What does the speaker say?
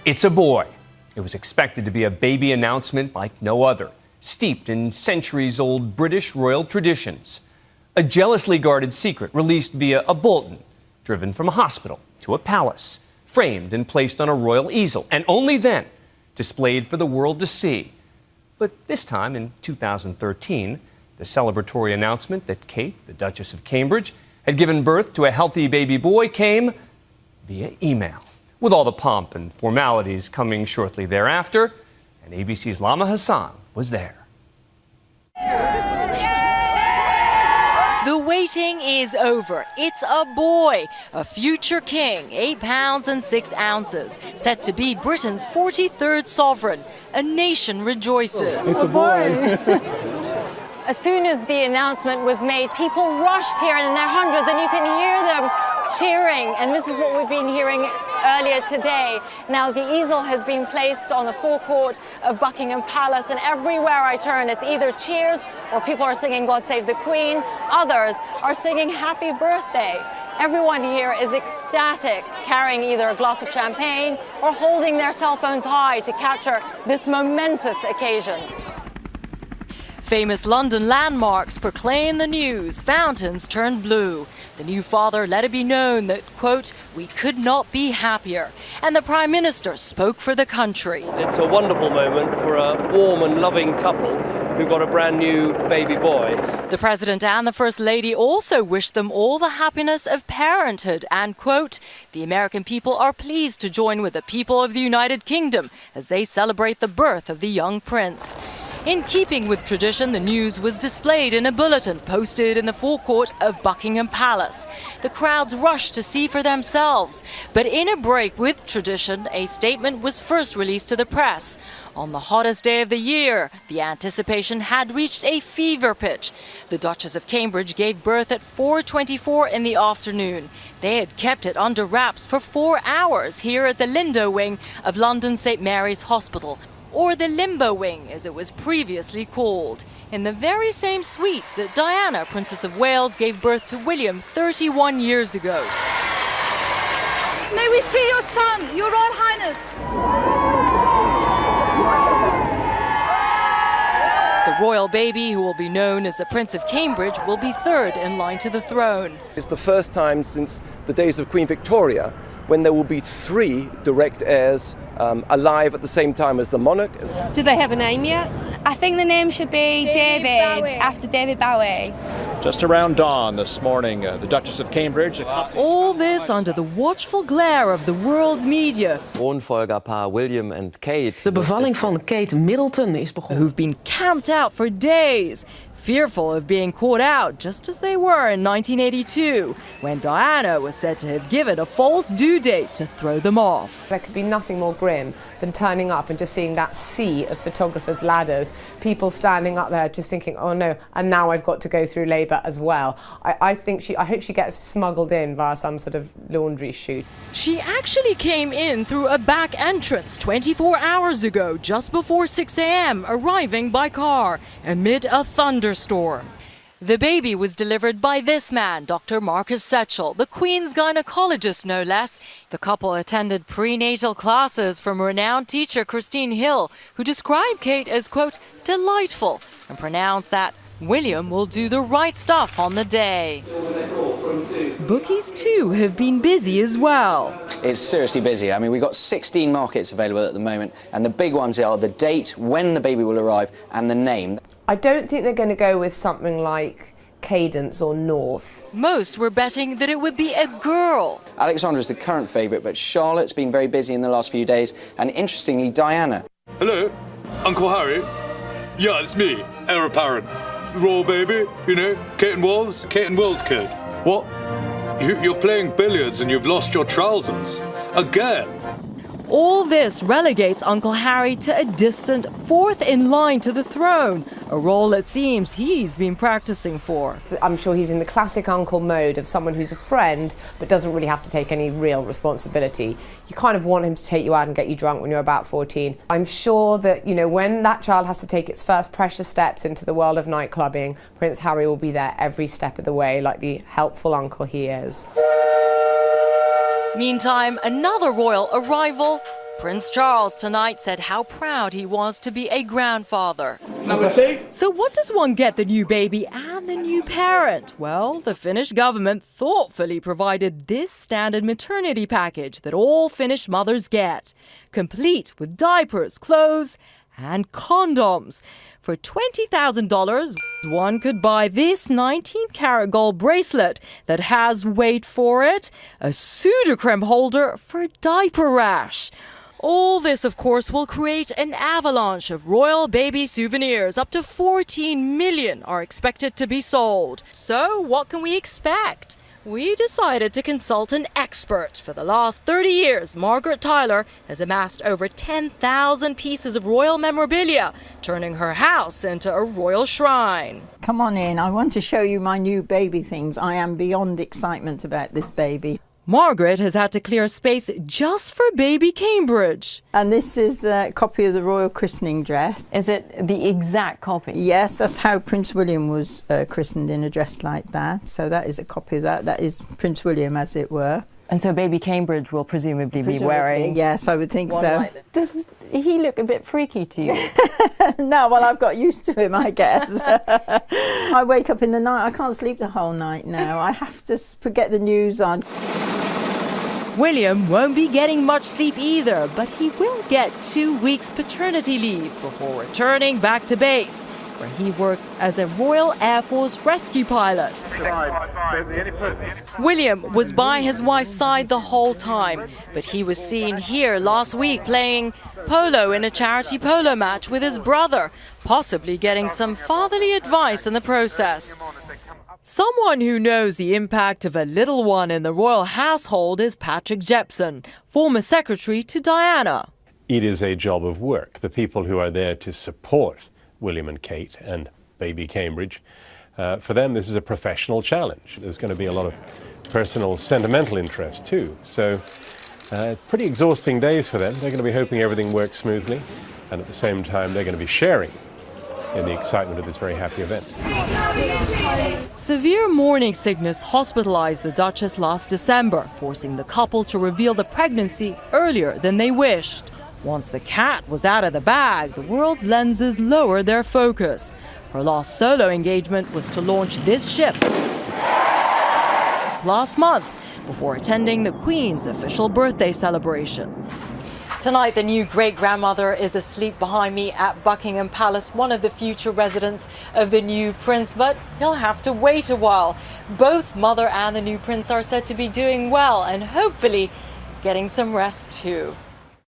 It's a boy. It was expected to be a baby announcement like no other, steeped in centuries-old British royal traditions. A jealously guarded secret released via a bulletin, driven from a hospital to a palace, framed and placed on a royal easel, and only then displayed for the world to see. But this time, in 2013, the celebratory announcement that Kate, the Duchess of Cambridge, had given birth to a healthy baby boy came via email, with all the pomp and formalities coming shortly thereafter, and ABC's Lama Hassan was there. The waiting is over. It's a boy, a future king, 8 pounds and 6 ounces, set to be Britain's 43rd sovereign. A nation rejoices. It's a boy. As soon as the announcement was made, people rushed here in their hundreds, and you can hear them cheering. And this is what we've been hearing earlier today. Now, the easel has been placed on the forecourt of Buckingham Palace, and everywhere I turn, it's either cheers or people are singing God Save the Queen. Others are singing Happy Birthday. Everyone here is ecstatic, carrying either a glass of champagne or holding their cell phones high to capture this momentous occasion. Famous London landmarks proclaim the news. Fountains turned blue. The new father let it be known that, quote, "we could not be happier." And the Prime Minister spoke for the country. It's a wonderful moment for a warm and loving couple who got a brand new baby boy. The President and the First Lady also wished them all the happiness of parenthood and, quote, "the American people are pleased to join with the people of the United Kingdom as they celebrate the birth of the young prince." In keeping with tradition, the news was displayed in a bulletin posted in the forecourt of Buckingham Palace. The crowds rushed to see for themselves, but in a break with tradition, a statement was first released to the press. On the hottest day of the year, the anticipation had reached a fever pitch. The Duchess of Cambridge gave birth at 4:24 in the afternoon. They had kept it under wraps for 4 hours here at the Lindo wing of London St Mary's Hospital, or the Limbo Wing, as it was previously called, in the very same suite that Diana, Princess of Wales, gave birth to William 31 years ago. May we see your son, Your Royal Highness? The royal baby, who will be known as the Prince of Cambridge, will be third in line to the throne. It's the first time since the days of Queen Victoria when there will be 3 direct heirs alive at the same time as the monarch. Do they have a name yet? I think the name should be David after David Bowie. Just around dawn this morning, the Duchess of Cambridge. All this under the watchful glare of the world's media. Thronfolgerpaar William and Kate. De bevalling van Kate Middleton is begonnen. Who've been camped out for days, fearful of being caught out just as they were in 1982, when Diana was said to have given a false due date to throw them off. There could be nothing more grim than turning up and just seeing that sea of photographers' ladders, people standing up there just thinking, oh no, and now I've got to go through labour as well. I hope she gets smuggled in via some sort of laundry chute. She actually came in through a back entrance 24 hours ago, just before 6 a.m., arriving by car amid a thunderstorm. The baby was delivered by this man, Dr. Marcus Setchell, the Queen's gynecologist, no less. The couple attended prenatal classes from renowned teacher Christine Hill, who described Kate as, quote, delightful, and pronounced that William will do the right stuff on the day. Bookies too have been busy as well. It's seriously busy. I mean, we've got 16 markets available at the moment, and the big ones are the date, when the baby will arrive, and the name. I don't think they're going to go with something like Cadence or North. Most were betting that it would be a girl. Alexandra's the current favourite, but Charlotte's been very busy in the last few days, and interestingly, Diana. Hello, Uncle Harry? Yeah, it's me, heir apparent. The royal baby, you know, Kate and Will's kid. What? You're playing billiards and you've lost your trousers? Again? All this relegates Uncle Harry to a distant 4th in line to the throne, a role it seems he's been practicing for. I'm sure he's in the classic uncle mode of someone who's a friend but doesn't really have to take any real responsibility. You kind of want him to take you out and get you drunk when you're about 14. I'm sure that, you know, when that child has to take its first precious steps into the world of nightclubbing, Prince Harry will be there every step of the way, like the helpful uncle he is. Meantime, another royal arrival, Prince Charles tonight said how proud he was to be a grandfather. So what does one get the new baby and the new parent? Well, the Finnish government thoughtfully provided this standard maternity package that all Finnish mothers get, complete with diapers, clothes, and condoms. For $20,000, one could buy this 19-karat gold bracelet that has, wait for it, a Sudocrem holder for diaper rash. All this, of course, will create an avalanche of royal baby souvenirs. Up to 14 million are expected to be sold. So what can we expect? We decided to consult an expert. For the last 30 years, Margaret Tyler has amassed over 10,000 pieces of royal memorabilia, turning her house into a royal shrine. Come on in, I want to show you my new baby things. I am beyond excitement about this baby. Margaret has had to clear space just for baby Cambridge. And this is a copy of the royal christening dress. Is it the exact copy? Yes, that's how Prince William was christened, in a dress like that. So that is a copy of that. That is Prince William, as it were. And so baby Cambridge will presumably be wearing... Yes, I would think so. Does he look a bit freaky to you? No, well, I've got used to him, I guess. I wake up in the night, I can't sleep the whole night now. I have to get the news on. William won't be getting much sleep either, but he will get 2 weeks paternity leave before returning back to base, where he works as a Royal Air Force rescue pilot. William was by his wife's side the whole time, but he was seen here last week playing polo in a charity polo match with his brother, possibly getting some fatherly advice in the process. Someone who knows the impact of a little one in the royal household is Patrick Jepson, former secretary to Diana. It is a job of work. The people who are there to support William and Kate and baby Cambridge, for them this is a professional challenge. There's going to be a lot of personal, sentimental interest too. So pretty exhausting days for them. They're going to be hoping everything works smoothly, and at the same time they're going to be sharing in the excitement of this very happy event. Severe morning sickness hospitalized the Duchess last December, forcing the couple to reveal the pregnancy earlier than they wished. Once the cat was out of the bag, the world's lenses lowered their focus. Her last solo engagement was to launch this ship last month, before attending the Queen's official birthday celebration. Tonight, the new great-grandmother is asleep behind me at Buckingham Palace, one of the future residents of the new prince, but he'll have to wait a while. Both mother and the new prince are said to be doing well and hopefully getting some rest too.